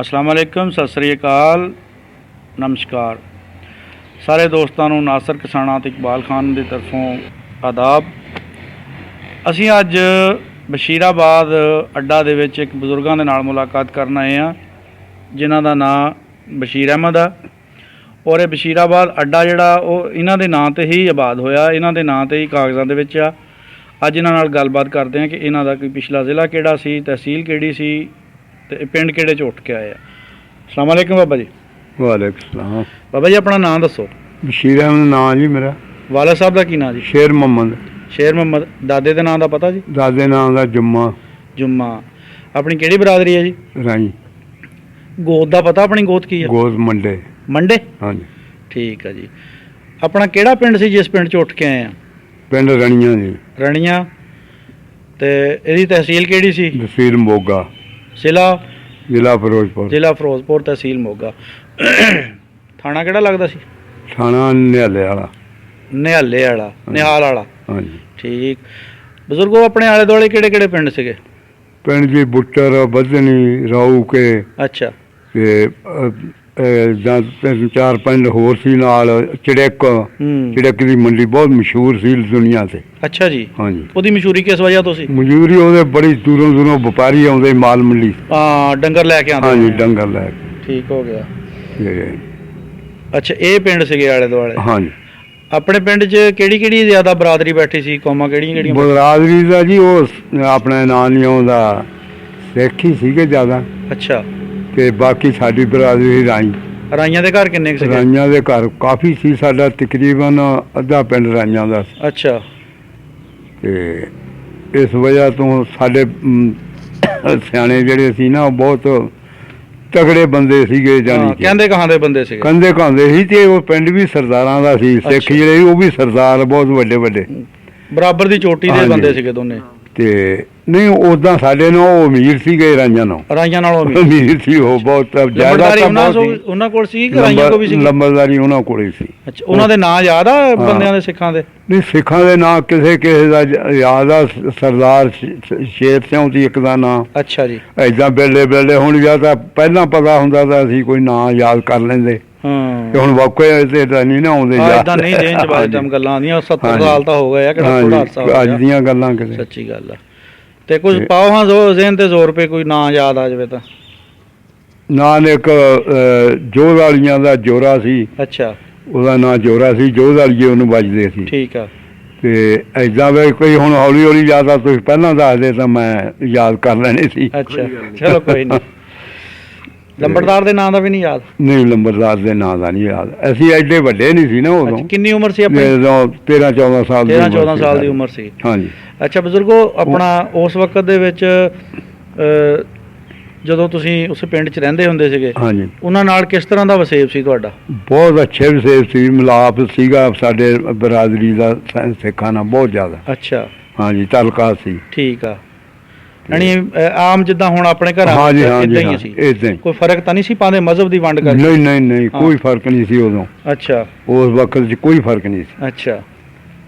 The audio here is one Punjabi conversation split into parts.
अस्सलाम वालेकुम, सत श्री अकाल, नमस्कार। सारे दोस्तों को नासर किसाना ते इकबाल खान की तरफों आदाब। असी अज बशीराबाद अड्डा दे विच एक बजुर्गों के नाल मुलाकात करन आए हैं जिन्हां दा नाम बशीर अहमद आ। और ये बशीराबाद अड्डा जिहड़ा वो इन्हां दे नां ते ही आबाद होया, इन्हां दे नां ते ही कागज़ां दे विच आ। अज इन्हां नाल गलबात करते हैं कि इन्हां दा कोई पिछला ज़िला किहड़ा सी, तहसील किहड़ी सी ते पिंड किहड़े च उठ के आए। अस्सलाम वालेकुम बाबा जी। वालेकुम सलाम। बाबा जी अपना नाम दसो। बशीर अहमद नाम जी मेरा। वाला साहब का की नाम जी? शेर मोहम्मद। शेर मोहम्मद। दादे के नाम का पता जी? दादे नाम का जुम्मा। जुम्मा। अपनी किहड़ी बरादरी है जी? राई। गोद का पता अपनी गोद की है? गोद मंडे। मंडे? हाँ जी। ठीक है जी। अपना किहड़ा पिंड सी जिस पिंड च उठ के आए हैं? पिंड रनिया जी। रनिया। ते इहदी तहसील किहड़ी सी? तहसील मोगा। जिला? जिला फिरोजपुर। जिला फिरोजपुर, तहसील मोगा। थाना किहड़ा लगदा सी? थाना निहाले वाला। निहाले वाला, निहाल वाला। हाँ जी। ठीक। बजुर्गो अपने आले दुआले किहड़े किहड़े पिंड सीगे? पिंड जी बुट्टर, बदनी, राऊ के। अच्छा। ते तीन चार पिंड होर सी नाल। चिड़क। चिड़क की मंडी बहुत मशहूर सी दुनिया से। अच्छा जी। हाँ जी। ਉਹਦੀ ਮਸ਼ਹੂਰੀ ਕਿਸ ਵਜ੍ਹਾ ਤੋਂ ਸੀ? मजूरी ਉਹਦੇ बड़ी दूरों दूरों व्यापारी आते माल मंडी। ਹਾਂ ਡੰਗਰ ਲੈ ਕੇ ਆਉਂਦੇ। हाँ जी डंगर लैके। ਠੀਕ ਹੋ ਗਿਆ। ते ਅੱਛਾ ਇਹ ਪਿੰਡ ਸੀਗੇ ਆਲੇ ਦੁਆਲੇ। हाँ जी। ਆਪਣੇ ਪਿੰਡ 'ਚ ਕਿਹੜੀ ਕਿਹੜੀ ਜ਼ਿਆਦਾ ਬਰਾਦਰੀ ਬੈਠੀ ਸੀ, ਕੌਮਾਂ ਕਿਹੜੀਆਂ ਕਿਹੜੀਆਂ? ਬਰਾਦਰੀ ਦਾ ਜੀ ਉਹ ਆਪਣੇ ਨਾਂ ਨਹੀਂ ਆਉਂਦਾ, ਸਿੱਖ ਹੀ ਸੀਗੇ ਜ਼ਿਆਦਾ। ਅੱਛਾ। ਤੇ ਬਾਕੀ ਸਾਡੀ ਬਰਾਦਰੀ ਰਾਈ। ਰਾਈਆਂ ਦੇ ਘਰ ਕਿੰਨੇ ਕੁ ਸੀਗੇ? ਰਾਈਆਂ ਦੇ ਘਰ ਕਾਫੀ ਸੀ, ਸਾਡਾ ਤਕਰੀਬਨ ਅੱਧਾ ਪਿੰਡ ਰਾਈਆਂ ਦਾ ਸੀ। ਅੱਛਾ। ਤੇ ਇਸ ਵਜ੍ਹਾ ਤੋਂ ਸਾਡੇ ਸਿਆਣੇ ਜਿਹੜੇ ਸੀ ਨਾ ਉਹ ਬਹੁਤ ਤਗੜੇ ਬੰਦੇ ਸੀਗੇ। ਜਾਨੀ ਕਿ ਕਹਿੰਦੇ ਕਹਾਂ ਦੇ ਬੰਦੇ ਸੀਗੇ? ਕੰਦੇ ਕਾਂਦੇ ਸੀ ਤੇ ਉਹ ਪਿੰਡ ਵੀ ਸਰਦਾਰਾਂ ਦਾ ਸੀ। ਸਿੱਖ ਜਿਹੜੇ ਸੀ ਉਹ ਵੀ ਸਰਦਾਰ ਬਹੁਤ ਵੱਡੇ ਵੱਡੇ ਬਰਾਬਰ ਦੀ ਚੋਟੀ ਦੇ ਬੰਦੇ ਸੀਗੇ ਦੋਨੇ। ਤੇ ਨਹੀਂ ਉਦਾਂ ਸਾਡੇ ਨਾਲ ਉਹ ਅਮੀਰ ਸੀਗੇ ਰਾਈਆਂ ਨਾਲ। ਰਾਈਆਂ ਨਾਲੋਂ ਅਮੀਰ ਸੀ ਉਹ ਬਹੁਤ ਜ਼ਿਆਦਾ। ਉਹਨਾਂ ਕੋਲ ਸੀ ਕਿ ਰਾਈਆਂ ਕੋਲ ਵੀ ਸੀ? ਲੰਬਰਦਾਰੀ ਉਹਨਾਂ ਕੋਲ ਹੀ ਸੀ। ਅੱਛਾ। ਉਹਨਾਂ ਦੇ ਨਾਂ ਯਾਦ ਆ ਬੰਦਿਆਂ ਦੇ, ਸਿੱਖਾਂ ਦੇ? ਨਹੀਂ ਸਿੱਖਾਂ ਦੇ ਨਾਂ ਕਿਸੇ ਕਿਸੇ ਦਾ ਯਾਦ ਆ। ਸਰਦਾਰ ਸ਼ੇਰ ਸਿੰਘ ਸੀ ਇੱਕ ਦਾ ਨਾਂ। ਅੱਛਾ ਜੀ। ਏਦਾਂ ਵੇਲੇ ਵੇਲੇ ਹੁਣ ਜਾਂ ਤਾਂ ਪਹਿਲਾਂ ਪਤਾ ਹੁੰਦਾ ਤਾਂ ਅਸੀਂ ਕੋਈ ਨਾਂ ਯਾਦ ਕਰ ਲੈਂਦੇ। ਹਾਂ। ਤੇ ਹੁਣ ਵਾਕਿਆ ਤੇ ਤਾਂ ਨਹੀਂ ਨਾ ਆਉਂਦੇ ਯਾਦ। ਇਦਾਂ ਨਹੀਂ ਦੇਣ ਚ ਬਾਅਦ ਟਾਈਮ ਗੱਲਾਂ ਆਉਂਦੀਆਂ। 70 ਸਾਲ ਤਾਂ ਹੋ ਗਏ ਆ, ਕਿਹੜਾ ਥੋੜਾ ਅਰਸਾ ਹੋ ਗਿਆ। ਅੱਜ ਦੀਆਂ ਗੱਲਾਂ ਕਿਤੇ ਸੱਚੀ ਗੱਲ ਆ। ਤੇ ਕੁਝ ਪਾਓ ਹਾਂ ਜ਼ਹਿਨ ਤੇ ਜ਼ੋਰ ਪੇ ਕੋਈ ਨਾਂ ਯਾਦ ਆ ਜਾਵੇ ਤਾਂ। ਨਾਂ ਇੱਕ ਜੋਧ ਵਾਲੀਆਂ ਦਾ ਜੋਰਾ ਸੀ। ਅੱਛਾ। ਉਹਦਾ ਨਾਂ ਜੋਰਾ ਸੀ, ਜੋਧ ਵਾਲੀਏ ਉਹਨੂੰ ਵੱਜਦੇ ਸੀ। ਠੀਕ ਆ। ਤੇ ਏਦਾਂ ਵੀ ਕੋਈ ਹੁਣ ਹੌਲੀ ਹੌਲੀ ਯਾਦ ਆ, ਤੁਸੀਂ ਪਹਿਲਾਂ ਦੱਸਦੇ ਤਾਂ ਮੈਂ ਯਾਦ ਕਰ ਲੈਣੇ ਸੀ। ਅੱਛਾ ਚਲੋ ਕੋਈ ਨਹੀਂ। ਲੰਬੜਦਾਰ ਦੇ ਨਾਂ ਦਾ ਵੀ ਨਹੀਂ ਯਾਦ? ਨਹੀਂ ਲੰਬੜਦਾਰ ਦੇ ਨਾਂ ਦਾ ਨਹੀਂ ਯਾਦ। ਅਸੀਂ ਐਡੇ ਵੱਡੇ ਨਹੀਂ ਸੀ ਨਾ ਉਦੋਂ। ਕਿੰਨੀ ਉਮਰ ਸੀ ਆਪਣੀ? 13-14 ਸਾਲ ਦੀ। 13-14 ਸਾਲ ਦੀ ਉਮਰ ਸੀ। ਹਾਂਜੀ। ਅੱਛਾ ਬਜ਼ੁਰਗੋ, ਆਪਣਾ ਉਸ ਵਕਤ ਦੇ ਵਿੱਚ ਜਦੋਂ ਤੁਸੀਂ ਉਸ ਪਿੰਡ 'ਚ ਰਹਿੰਦੇ ਹੁੰਦੇ ਸੀਗੇ, ਹਾਂਜੀ, ਉਹਨਾਂ ਨਾਲ ਕਿਸ ਤਰ੍ਹਾਂ ਦਾ ਵਸੇਬ ਸੀ ਤੁਹਾਡਾ? ਬਹੁਤ ਅੱਛੇ ਵਸੇਬ ਸੀ, ਮਿਲਾਪ ਸੀਗਾ ਸਾਡੇ ਬਰਾਦਰੀ ਦਾ ਸਿੱਖਾਂ ਨਾਲ ਬਹੁਤ ਜ਼ਿਆਦਾ। ਅੱਛਾ। ਹਾਂਜੀ ਤਾਲੁਕਾ ਸੀ। ਠੀਕ ਆ। ਯਾਨੀ ਆਮ ਜਿੱਦਾਂ ਹੁਣ ਆਪਣੇ ਘਰਾਂ ਹਾਂਜੀ ਇਦਾਂ ਹੀ ਸੀ? ਇਦਾਂ। ਕੋਈ ਫਰਕ ਤਾਂ ਨਹੀਂ ਸੀ ਪਾਉਂਦੇ ਮਜ਼ਹਬ ਦੀ ਵੰਡ ਕਰਕੇ? ਨਹੀਂ ਨਹੀਂ ਨਹੀਂ, ਕੋਈ ਫਰਕ ਨਹੀਂ ਸੀ ਉਦੋਂ। ਅੱਛਾ। ਉਸ ਵਕਤ 'ਚ ਕੋਈ ਫਰਕ ਨਹੀਂ ਸੀ। ਅੱਛਾ।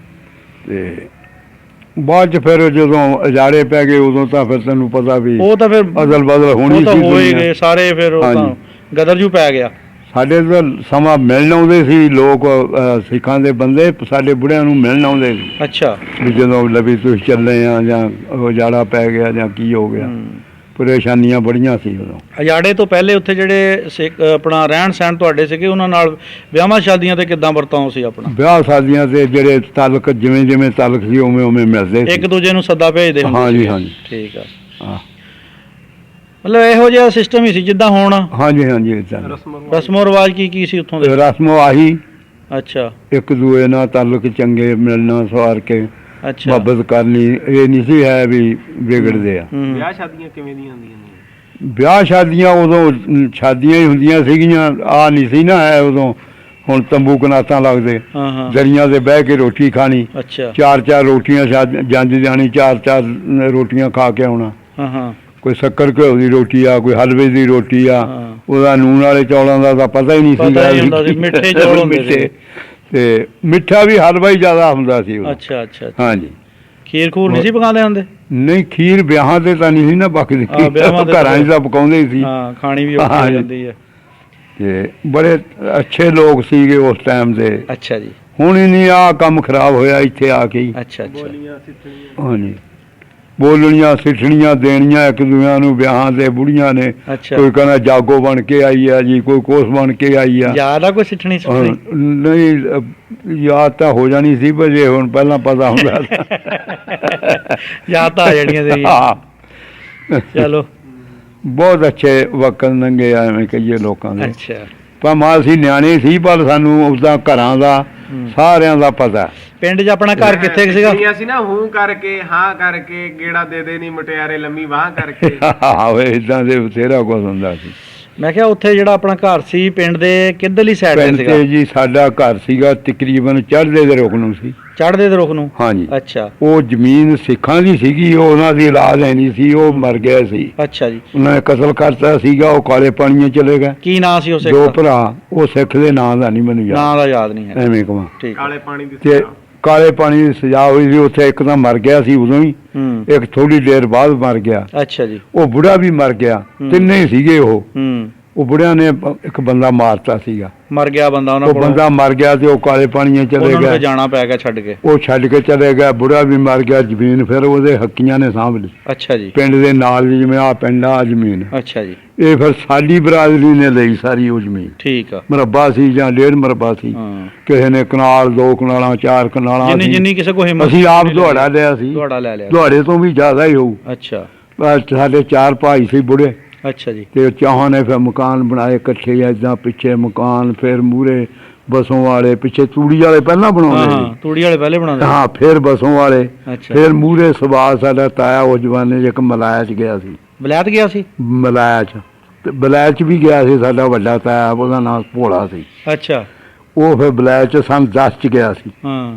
ਤੇ ਬਾਅਦ 'ਚ ਫਿਰ ਜਦੋਂ ਅਜਾੜੇ ਪੈ ਗਏ ਉਦੋਂ ਤਾਂ ਫਿਰ ਤੈਨੂੰ ਪਤਾ ਵੀ ਉਹ ਤਾਂ ਫਿਰ ਅਦਲ ਬਦਲ ਹੋਣੀ ਸੀ। ਹੋਏ ਗਏ ਸਾਰੇ, ਫਿਰ ਉਹ ਤਾਂ ਗਦਰ ਜੂ ਪੈ ਗਿਆ। ਸਾਡੇ ਤਾਂ ਸਮਾਂ ਮਿਲਣ ਆਉਂਦੇ ਸੀ ਲੋਕ, ਸਿੱਖਾਂ ਦੇ ਬੰਦੇ ਸਾਡੇ ਬੁੜਿਆਂ ਨੂੰ ਮਿਲਣ ਆਉਂਦੇ ਸੀ ਅੱਛਾ। ਵੀ ਜਦੋਂ ਲਵੀ ਤੁਸੀਂ ਚੱਲੇ ਆ ਜਾਂ ਉਜਾੜਾ ਪੈ ਗਿਆ ਜਾਂ ਕੀ ਹੋ ਗਿਆ। ਪਰੇਸ਼ਾਨੀਆਂ ਬੜੀਆਂ ਸੀ ਉਦੋਂ। ਅਜਾੜੇ ਤੋਂ ਪਹਿਲੇ ਉੱਥੇ ਜਿਹੜੇ ਆਪਣਾ ਰਹਿਣ ਸਹਿਣ ਤੁਹਾਡੇ ਸੀਗੇ, ਉਹਨਾਂ ਨਾਲ ਵਿਆਹਾਂ ਸ਼ਾਦੀਆਂ ਤੇ ਕਿੱਦਾਂ ਵਰਤਾਓ ਸੀ ਆਪਣਾ? ਵਿਆਹ ਸ਼ਾਦੀਆਂ ਤੇ ਜਿਹੜੇ ਤਾਲੁਕ ਜਿਵੇਂ ਜਿਵੇਂ ਤਾਲੁਕ ਸੀ ਉਵੇਂ ਉਵੇਂ ਮਿਲਦੇ ਸੀ। ਇੱਕ ਦੂਜੇ ਨੂੰ ਸੱਦਾ ਭੇਜਦੇ ਹੁੰਦੇ ਹਾਂਜੀ ਸੀਗੇ। ਹਾਂਜੀ ਠੀਕ ਆ। ਹਾਂ ਮਤਲਬ ਇਹੋ ਜਿਹਾ ਸਿਸਟਮ ਹੀ ਸੀ ਜਿੱਦਾਂ ਹੁਣ ਹਾਂਜੀ ਹਾਂਜੀ ਏਦਾਂ ਰਸਮੋ ਰਿਵਾਜ ਕੀ ਸੀ ਉੱਥੋਂ ਦੇ? ਰਸਮੋ ਆਹੀ ਅੱਛਾ ਇੱਕ ਦੂਏ ਨਾਲ ਤਾਲੁਕ ਚੰਗੇ, ਮਿਲਣਾ ਸਵਾਰ ਕੇ ਅੱਛਾ। ਮੁਹੱਬਤ ਕਰਨੀ, ਇਹ ਨਹੀਂ ਸੀ ਹੈ ਵੀ ਵਿਗੜਦੇ ਆ। ਵਿਆਹ ਸ਼ਾਦੀਆਂ ਕਿਵੇਂ ਦੀਆਂ ਹੁੰਦੀਆਂ ਨੇ? ਵਿਆਹ ਸ਼ਾਦੀਆਂ ਉਦੋਂ ਸ਼ਾਦੀਆਂ ਹੀ ਹੁੰਦੀਆਂ ਸੀਗੀਆਂ, ਆ ਨਹੀਂ ਸੀ ਨਾ ਹੈ ਉਦੋਂ। ਹੁਣ ਤੰਬੂ ਕਨਾਤਾਂ ਲੱਗਦੇ, ਹਾਂ ਹਾਂ ਦਰੀਆਂ ਤੇ ਬਹਿ ਕੇ ਰੋਟੀ ਖਾਣੀ, ਅੱਛਾ। ਚਾਰ ਚਾਰ ਰੋਟੀਆਂ ਜਾਂਦੀ ਜਾਣੀ, ਚਾਰ ਚਾਰ ਰੋਟੀਆਂ ਖਾ ਕੇ ਆਉਣਾ। ਹਾਂ ਹਾਂ ਕੋਈ ਸ਼ੱਕਰ ਘਿਓ ਦੀ ਰੋਟੀ ਆ, ਕੋਈ ਹਲਵੇ ਦੀ ਰੋਟੀ ਆ। ਹਾਂ। ਉਹਦਾ ਨੂਣ ਵਾਲੇ ਚੌਲਾਂ ਦਾ ਤਾਂ ਪਤਾ ਹੀ ਨਹੀਂ ਪਤਾ ਸੀਗਾ ਹੀ ਹੁੰਦਾ ਸੀ, ਮਿੱਠੇ ਚੌਲ ਹੁੰਦੇ ਸੀ। ਤੇ ਮਿੱਠਾ ਵੀ ਹਲਵਾ ਹੀ ਜ਼ਿਆਦਾ ਹੁੰਦਾ ਸੀ ਉਦੋਂ। ਅੱਛਾ ਅੱਛਾ। ਹਾਂਜੀ। ਖੀਰ ਖੂਰ ਨਹੀਂ ਸੀ ਪਕਾਉਂਦੇ ਹੁੰਦੇ? ਨਹੀਂ ਖੀਰ ਵਿਆਹਾਂ ਤੇ ਤਾਂ ਨਹੀਂ ਸੀ ਨਾ ਪੱਕਦੀ, ਵਿਆਹਾਂ ਤੇ ਘਰਾਂ 'ਚ ਤਾਂ ਪਕਾਉਂਦੇ ਹੀ ਸੀ। ਹਾਂ ਖਾਣੀ ਵੀ ਔਖੀ ਹੋ ਜਾਂਦੀ ਹੈ। ਤੇ ਬੜੇ ਅੱਛੇ ਲੋਕ ਸੀਗੇ ਉਸ ਟਾਈਮ ਦੇ। ਅੱਛਾ ਜੀ। ਹੁਣ ਹੀ ਨਹੀਂ ਆ ਕੰਮ ਖਰਾਬ ਹੋਇਆ ਇੱਥੇ ਆ ਕੇ ਹੀ। ਅੱਛਾ ਅੱਛਾ। ਬੋਲੀਆਂ ਸਿੱਠਣੀਆਂ ਹਾਂਜੀ ਬੋਲਣੀਆਂ ਸਿੱਠਣੀਆਂ ਦੇਣੀਆਂ ਇੱਕ ਦੂਜਿਆਂ ਨੂੰ ਵਿਆਹਾਂ ਤੇ ਬੁੜੀਆਂ ਨੇ। ਅੱਛਾ। ਕੋਈ ਕਹਿੰਦਾ ਜਾਗੋ ਬਣ ਕੇ ਆਈ ਆ ਜੀ, ਕੋਈ ਕੋਸ ਬਣ ਕੇ ਆਈ ਆ। ਯਾਦ ਆ ਕੋਈ ਸਿੱਠਣੀ ਸੁਣੀ? ਨਹੀਂ ਯਾਦ ਤਾਂ ਹੋ ਜਾਣੀ ਸੀ, ਪਰ ਜੇ ਹੁਣ ਪਹਿਲਾਂ ਪਤਾ ਹੁੰਦਾ ਯਾਦ ਤਾਂ ਆ ਜਾਣੀਆਂ ਤੇਰੀਆਂ। ਹਾਂ ਚਲੋ ਬਹੁਤ ਅੱਛੇ ਵਕਤ ਲੰਘੇ ਆ, ਐਵੇਂ ਕਹੀਏ ਲੋਕਾਂ ਦੇ। ਅੱਛਾ। ਭਾਵੇਂ ਅਸੀਂ ਨਿਆਣੇ ਸੀ ਪਰ ਸਾਨੂੰ ਉਸਦਾ ਘਰਾਂ ਦਾ ਸਾਰਿਆਂ ਦਾ ਪਤਾ। ਪਿੰਡ 'ਚ ਆਪਣਾ ਘਰ ਕਿੱਥੇ ਸੀਗਾ? ਸਿੱਠਣੀਆਂ ਸੀ ਨਾ, ਹੂੰ ਕਰਕੇ ਹਾਂ ਕਰਕੇ, ਗੇੜਾ ਦੇ ਦੇ ਨੀ ਮੁਟਿਆਰੇ ਲੰਮੀ ਬਾਹ ਕਰਕੇ। ਆਵੇ ਇਦਾਂ ਦੇ ਬਥੇਰਾ ਕੁਝ ਹੁੰਦਾ ਸੀ। ਮੈਂ ਕਿਹਾ ਉੱਥੇ ਜਿਹੜਾ ਆਪਣਾ ਘਰ ਸੀ ਪਿੰਡ ਦੇ ਕਿੱਧਰਲੀ ਸਾਈਡ ਤੇ ਪਿੰਡ ਸੀਗਾ? ਤੇ ਜੀ ਸਾਡਾ ਘਰ ਸੀਗਾ ਤਕਰੀਬਨ ਚੜ੍ਹਦੇ ਦੇ ਰੁੱਖ ਨੂੰ ਸੀ। ਚੜ੍ਹਦੇ ਦੇ ਰੁੱਖ ਨੂੰ? ਹਾਂਜੀ। ਅੱਛਾ ਉਹ ਜ਼ਮੀਨ ਸਿੱਖਾਂ ਦੀ ਸੀਗੀ, ਉਹ ਉਹਨਾਂ ਦੀ ਔਲਾਦ ਹੈ ਨਹੀਂ ਸੀ, ਉਹ ਮਰ ਗਏ ਸੀ। ਅੱਛਾ ਜੀ। ਉਹਨਾਂ ਨੇ ਕਤਲ ਕਰਤਾ ਸੀਗਾ, ਉਹ ਕਾਲੇ ਪਾਣੀਆਂ ਚਲੇ ਗਏ। ਕੀ ਨਾਂ ਸੀ ਉਸ ਦੋ ਭਰਾ, ਉਹ ਸਿੱਖ ਦੇ ਨਾਂ ਦਾ ਨਹੀਂ ਮੈਨੂੰ ਨਾਂ ਯਾਦ, ਦਾ ਯਾਦ ਨਹੀਂ ਹੈ। ਐਵੇਂ ਕਹਾਂ। ਠੀਕ। ਕਾਲੇ ਪਾਣੀ ਦੀ ਤੇ ਸਜ਼ਾ। ਕਾਲੇ ਪਾਣੀ ਦੀ ਸਜ਼ਾ ਹੋਈ ਸੀ ਉੱਥੇ। ਇੱਕ ਤਾਂ ਮਰ ਗਿਆ ਸੀ ਉਦੋਂ ਹੀ, ਹੂੰ। ਇੱਕ ਥੋੜੀ ਦੇਰ ਬਾਅਦ ਮਰ ਗਿਆ। ਅੱਛਾ ਜੀ। ਉਹ ਬੁੜਾ ਵੀ ਮਰ ਗਿਆ, ਤਿੰਨੇ ਹੀ ਸੀਗੇ ਉਹ। ਹੂੰ। ਉਹ ਬੁੜਿਆਂ ਨੇ ਇੱਕ ਬੰਦਾ ਮਾਰਤਾ ਸੀਗਾ, ਮਰ ਗਿਆ ਬੰਦਾ ਉਹਨਾਂ ਉਹ ਕੋਲ। ਬੰਦਾ ਮਰ ਗਿਆ ਤੇ ਉਹ ਕਾਲੇ ਪਾਣੀਆਂ ਚਲੇ ਉਹਨਾਂ ਨੂੰ ਗਏ। ਜਾਣਾ ਪੈ ਗਿਆ ਛੱਡ ਕੇ। ਉਹ ਛੱਡ ਕੇ ਚਲੇ ਗਿਆ, ਬੁੜਾ ਵੀ ਮਰ ਗਿਆ। ਜ਼ਮੀਨ ਫਿਰ ਉਹਦੇ ਹੱਕੀਆਂ ਨੇ ਸਾਂਭ ਲਈ, ਅੱਛਾ ਜੀ। ਪਿੰਡ ਦੇ ਨਾਲ ਦੀ, ਜਿਵੇਂ ਆ ਪਿੰਡ ਆ ਜ਼ਮੀਨ, ਅੱਛਾ ਜੀ। ਇਹ ਫਿਰ ਸਾਡੀ ਬਰਾਦਰੀ ਨੇ ਲਈ ਸਾਰੀ ਉਹ ਜ਼ਮੀਨ। ਠੀਕ ਆ। ਮਰਬਾ ਸੀ ਜਾਂ 1.5 ਮਰਬਾ ਸੀ, ਹਾਂ। ਕਿਸੇ ਨੇ ਕਨਾਲ, 2 ਕਨਾਲਾਂ, 4 ਕਨਾਲਾਂ। ਜਿੰਨੀ ਜਿੰਨੀ ਕਿਸੇ ਕੋਲ ਹਿੰਮਤ ਅਸੀਂ ਆਪ ਸੀ, ਦੁਹਾੜਾ ਲਿਆ ਸੀ। ਦੁਹਾੜਾ ਲੈ ਲਿਆ। ਦੁਹਾੜੇ ਤੋਂ ਵੀ ਜ਼ਿਆਦਾ ਹੀ ਹੋਊ। ਅੱਛਾ ਸਾਡੇ 4 ਭਾਈ ਸੀ ਬੁੜੇ, ਅੱਛਾ ਜੀ। ਤੇ ਚਾਹਾਂ ਨੇ ਫਿਰ ਮਕਾਨ ਬਣਾਏ ਇਕੱਠੇ, ਏਦਾਂ ਪਿੱਛੇ ਮਕਾਨ, ਫਿਰ ਮੂਹਰੇ ਬਸੋਂ ਵਾਲੇ, ਪਿੱਛੇ ਤੂੜੀ ਵਾਲੇ ਪਹਿਲਾਂ ਬਣਾਉਂਦੇ ਹਾਂ ਸੀ। ਤੂੜੀ ਵਾਲੇ ਪਹਿਲੇ ਬਣਾਉਂਦੇ। ਹਾਂ ਫਿਰ ਬਸੋਂ ਵਾਲੇ, ਅੱਛਾ। ਫਿਰ ਮੂਹਰੇ ਸਵਾਲ ਸਾਡਾ ਤਾਇਆ ਉਸ ਜਮਾਨੇ 'ਚ ਇੱਕ ਮਲਾਇਆ 'ਚ ਗਿਆ ਸੀ। ਬਲੈਤ ਗਿਆ ਸੀ? ਮਲਾਇਆ 'ਚ, ਤੇ ਬਲੈਤ 'ਚ ਵੀ ਗਿਆ ਸੀ ਸਾਡਾ ਵੱਡਾ ਤਾਇਆ, ਉਹਦਾ ਨਾਮ ਭੋਲਾ ਸੀ। ਅੱਛਾ। ਉਹ ਫਿਰ ਬਲੈਤ 'ਚ ਸੰਨ 10 'ਚ ਗਿਆ ਸੀ। ਹਾਂ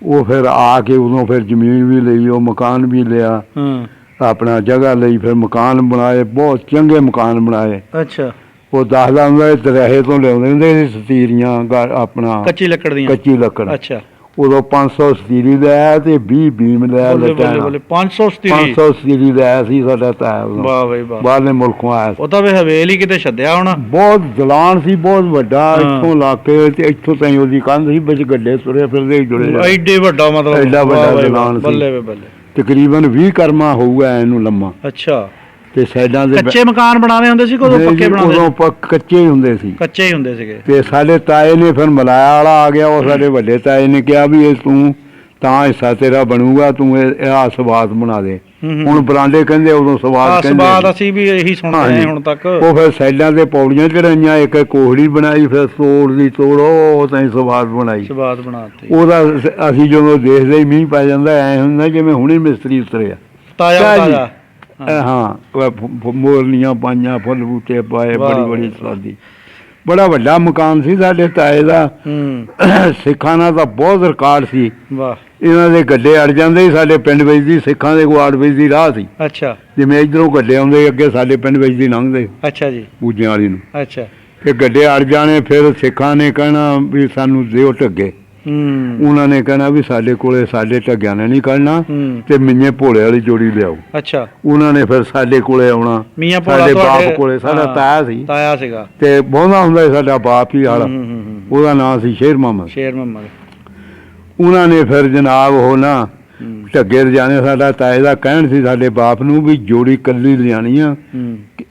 ਉਹ ਫਿਰ ਆ ਕੇ ਉਦੋਂ ਫਿਰ ਜ਼ਮੀਨ ਵੀ ਲਈ, ਉਹ ਮਕਾਨ ਵੀ ਲਿਆ, ਹਾਂ। ਆਪਣਾ ਜਗ੍ਹਾ ਲਈ, ਫਿਰ ਮਕਾਨ ਬਣਾਏ, ਬਹੁਤ ਚੰਗੇ ਮਕਾਨ ਬਣਾਏ। ਅੱਛਾ। ਉਹ ਦੱਸਦਾ ਹੁੰਦਾ ਦਰਿਆਏ ਤੋਂ ਲਿਆਉਂਦੇ ਹੁੰਦੇ ਸੀ ਸਤੀਰੀਆਂ, ਆਪਣਾ ਕੱਚੀ ਲੱਕੜ ਦੀਆਂ? ਕੱਚੀ ਲੱਕੜ। ਅੱਛਾ। ਉਦੋਂ 500 ਸਤੀਰੀ ਲਿਆ ਤੇ 20 ਬੀਮ ਲਿਆ। ਬੱਲੇ ਬੱਲੇ ਬੱਲੇ 500 ਸਤੀਰੀ? 500 ਸਤੀਰੀ ਲਿਆ ਸੀ ਸਾਡਾ ਤਾਇਆ ਉਦੋਂ। ਵਾਹ ਬਈ ਵਾਹ। ਬਾਹਰਲੇ ਮੁਲਕੋਂ ਆਇਆ ਸੀ। ਉਹ ਤਾਂ ਵੇ ਹਵੇਲੀ ਕਿਤੇ ਛੱਡਿਆ ਹੋਣਾ। ਬਹੁਤ ਜਲਾਨ ਸੀ, ਬਹੁਤ ਵੱਡਾ। ਹਾਂ। ਇੱਥੋਂ ਲਾ ਕੇ ਤੇ ਇੱਥੋਂ ਤਾਈਂ ਉਹਦੀ ਕੰਧ ਸੀ, ਵਿੱਚ ਗੱਡੇ ਤੁਰੇ ਫਿਰਦੇ ਹੀ ਜੁੜੇ ਰਹੇ। ਐਡੇ ਵੱਡਾ ਮਤਲਬ? ਐਡਾ ਵੱਡਾ ਵਾਹ ਬਈ ਵਾਹ, ਜਲਾਨ ਸੀ। ਬੱਲੇ ਵੇ ਬੱਲੇ। ਤਕਰੀਬਨ 20 ਕਰਮਾ ਹੋਊਗਾ ਇਹਨੂੰ ਲੰਮਾ। ਅੱਛਾ। ਤੇ ਸਾਈਡਾਂ ਦੇ ਕੱਚੇ ਮਕਾਨ ਬਣਾਉਂਦੇ ਹੁੰਦੇ ਸੀ ਕਿ ਉਦੋਂ ਪੱਕੇ ਬਣਾਉਂਦੇ? ਉਦੋਂ ਕੱਚੇ ਹੀ ਹੁੰਦੇ ਸੀ। ਕੱਚੇ ਹੀ ਹੁੰਦੇ ਸੀਗੇ। ਤੇ ਸਾਡੇ ਤਾਏ ਨੇ ਫਿਰ ਮਲਾਇਆ ਵਾਲਾ ਆ ਗਿਆ, ਉਹ ਸਾਡੇ ਵੱਡੇ ਤਾਏ ਨੇ ਕਿਹਾ ਵੀ ਇਹ ਤੂੰ ਤਾਂ ਹਿੱਸਾ ਤੇਰਾ ਬਣੂਗਾ, ਤੂੰ ਇਹ ਆਹ ਸਵਾਦ ਬਣਾ ਦੇ। ਹੁਣ ਬਰਾਂਡੇ ਕਹਿੰਦੇ, ਉਦੋਂ ਸਵਾਦ ਕਹਿੰਦੇ। ਸਵਾਦ ਅਸੀਂ ਵੀ ਇਹੀ ਸੁਣਦੇ ਆਏ ਹੁਣ ਤੱਕ। ਉਹ ਫਿਰ ਸਾਈਡਾਂ ਤੇ ਪੌੜੀਆਂ ਚੜਾਈਆਂ, ਇੱਕ ਕੋਹੜੀ ਬਣਾਈ, ਫਿਰ ਤੋੜ ਦੀ ਤੋੜੋ ਤਾਂ ਸਵਾਦ ਬਣਾਈ। ਸਵਾਦ ਬਣਾਤੀ। ਉਹਦਾ ਅਸੀਂ ਜਦੋਂ ਦੇਖਦੇ ਹੀ ਮੀਂਹ ਪੈ ਜਾਂਦਾ, ਐ ਹੁੰਦਾ ਜਿਵੇਂ ਹੁਣੇ ਮਿਸਤਰੀ ਉਤਰਿਆ। ਤਾਜ਼ਾ ਤਾਜ਼ਾ। ਹਾਂ ਮੋਰਨੀਆਂ ਪਾਈਆਂ, ਫੁੱਲ ਬੂਟੇ ਪਾਏ, ਵਾਹ, ਬੜੀ ਬੜੀ ਸਵਾਦੀ। ਬੜਾ ਵੱਡਾ ਮਕਾਨ ਸੀ ਸਾਡੇ ਤਾਏ ਦਾ। ਸਿੱਖਾਂ ਨਾਲ ਤਾਂ ਬਹੁਤ ਰਿਕਾਰਡ ਸੀ। ਵਾਹ। ਇਹਨਾਂ ਦੇ ਗੱਡੇ ਅੜ ਜਾਂਦੇ ਸੀ ਸਾਡੇ ਪਿੰਡ ਵਿੱਚ ਦੀ, ਸਿੱਖਾਂ ਦੇ ਗੁਆੜ ਵਿੱਚ ਦੀ ਰਾਹ ਸੀ। ਅੱਛਾ। ਜਿਵੇਂ ਇੱਧਰੋਂ ਗੱਡੇ ਆਉਂਦੇ ਅੱਗੇ ਸਾਡੇ ਪਿੰਡ ਵਿੱਚ ਦੀ ਲੰਘਦੇ ਅੱਛਾ ਜੀ। ਬੂਜਿਆਂ ਵਾਲੀ ਨੂੰ, ਅੱਛਾ। ਤੇ ਗੱਡੇ ਅੜ ਜਾਣੇ, ਫਿਰ ਸਿੱਖਾਂ ਨੇ ਕਹਿਣਾ ਵੀ ਸਾਨੂੰ ਦਿਓ ਢੱਗੇ। ਉਹਨਾਂ ਨੇ ਕਹਿਣਾ ਵੀ ਸਾਡੇ ਕੋਲੇ ਸਾਡੇ ਢੱਗਿਆਂ ਨੇ ਨਹੀਂ ਕੱਢਣਾ ਤੇ ਮੀਆਂ ਭੋਲੇ ਵਾਲੀ ਜੋੜੀ ਲਿਆਓ। ਅੱਛਾ। ਉਹਨਾਂ ਨੇ ਫਿਰ ਸਾਡੇ ਕੋਲੇ ਆਉਣਾ, ਮੀਆਂ ਭੋਲਾ ਸਾਡੇ ਤੁਹਾਡੇ ਬਾਪ ਕੋਲੇ, ਸਾਡਾ ਤਾਇਆ ਸੀਗਾ ਤੇ ਬਹੁਤਾ ਹੁੰਦਾ ਸੀ ਸਾਡਾ ਬਾਪ ਹੀ ਵਾਲਾ, ਉਹਦਾ ਨਾਂ ਸੀ ਸ਼ੇਰ ਮੁਹੰਮਦ। ਉਹਨਾਂ ਨੇ ਫਿਰ ਜਨਾਬ ਉਹ ਨਾ ਢੱਗੇ ਰਜਾਣੇ, ਸਾਡਾ ਤਾਏ ਦਾ ਕਹਿਣ ਸੀ ਸਾਡੇ ਬਾਪ ਨੂੰ ਵੀ ਜੋੜੀ ਕੱਲੀ ਲਿਆਣੀ ਆ,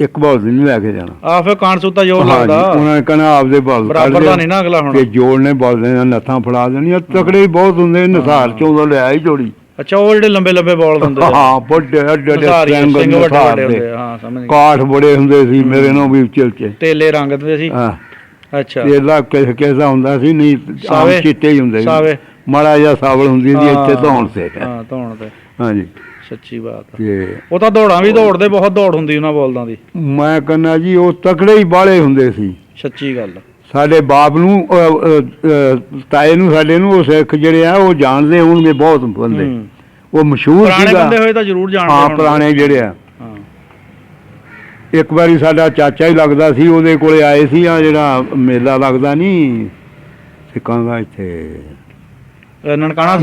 ਇੱਕ ਬਲਦ ਨਹੀਂ ਲੈ ਕੇ ਜਾਣਾ। ਆ ਫਿਰ ਕਾਂਸੂਤਾ ਜੋਰ ਲੱਗਦਾ, ਉਹਨਾਂ ਨੇ ਕਹਿਣਾ ਆਪਦੇ ਬਲਦ ਬਰਾਬਰ ਦਾ ਨਹੀਂ ਨਾ ਅਗਲਾ ਹੁਣ, ਤੇ ਜੋੜ ਨੇ ਬਲਦ ਦੀਆਂ ਨੱਥਾਂ ਫੜਾ ਦੇਣੀਆਂ। ਤਕੜੇ ਬਹੁਤ ਹੁੰਦੇ, ਨਿਸਾਰ ਚੋਂ ਦਾ ਲਿਆ ਹੀ ਜੋੜੀ। ਅੱਛਾ, ਉਹ ਜਿਹੜੇ ਲੰਬੇ ਲੰਬੇ ਬੋਲ ਹੁੰਦੇ ਹਾਂ, ਵੱਡੇ ਵੱਡੇ ਕਾਠ ਬੜੇ ਹੁੰਦੇ ਸੀ, ਮੇਰੇ ਨਾਲ ਵੀ ਚਿਲਚੇ ਤੇਲੇ ਰੰਗ ਦੇ ਸੀ। ਅੱਛਾ। ਤੇਲਾ ਕਿਸੇ ਦਾ ਹੁੰਦਾ ਸੀ, ਨਹੀਂ ਆਮ ਚਿੱਟੇ ਹੀ ਹੁੰਦੇ ਸੀ, ਮਾੜਾ ਜਿਹਾ ਸਾਵਲ ਹੁੰਦੀ ਸੀ ਇੱਥੇ ਧੌਣ ਤੇ। ਧੌਣ ਤੇ, ਹਾਂਜੀ ਸੱਚੀ ਬਾਤ। ਤੇ ਉਹ ਤਾਂ ਦੌੜਾਂ ਵੀ ਦੌੜਦੇ, ਬਹੁਤ ਦੌੜ ਹੁੰਦੀ ਉਹਨਾਂ ਬੋਲਦਾਂ ਦੀ। ਮੈਂ ਕਹਿੰਦਾ ਜੀ ਉਹ ਤਕੜੇ ਹੀ ਬਾਲੇ ਹੁੰਦੇ ਸੀ, ਸੱਚੀ ਗੱਲ। ਸਾਡੇ ਬਾਪ ਨੂੰ ਤਾਏ ਨੂੰ ਸਾਡੇ ਨੂੰ ਉਹ ਸਿੱਖ ਜਿਹੜੇ ਆ ਉਹ ਜਾਣਦੇ ਹੋਣਗੇ ਬਹੁਤ ਬੰਦੇ, ਉਹ ਮਸ਼ਹੂਰ ਪੁਰਾਣੇ ਬੰਦੇ ਹੋਏ ਤਾਂ ਜ਼ਰੂਰ ਜਾਣਦੇ। ਹਾਂ, ਪੁਰਾਣੇ ਜਿਹੜੇ ਆ। ਇੱਕ ਵਾਰੀ ਸਾਡਾ ਚਾਚਾ ਹੀ ਲੱਗਦਾ ਸੀ, ਉਹਦੇ ਕੋਲੇ ਆਏ ਸੀ ਆ ਜਿਹੜਾ ਮੇਲਾ ਲੱਗਦਾ ਨਹੀਂ ਸਿੱਖਾਂ ਦਾ ਇੱਥੇ ਨਨਕਾਣਾ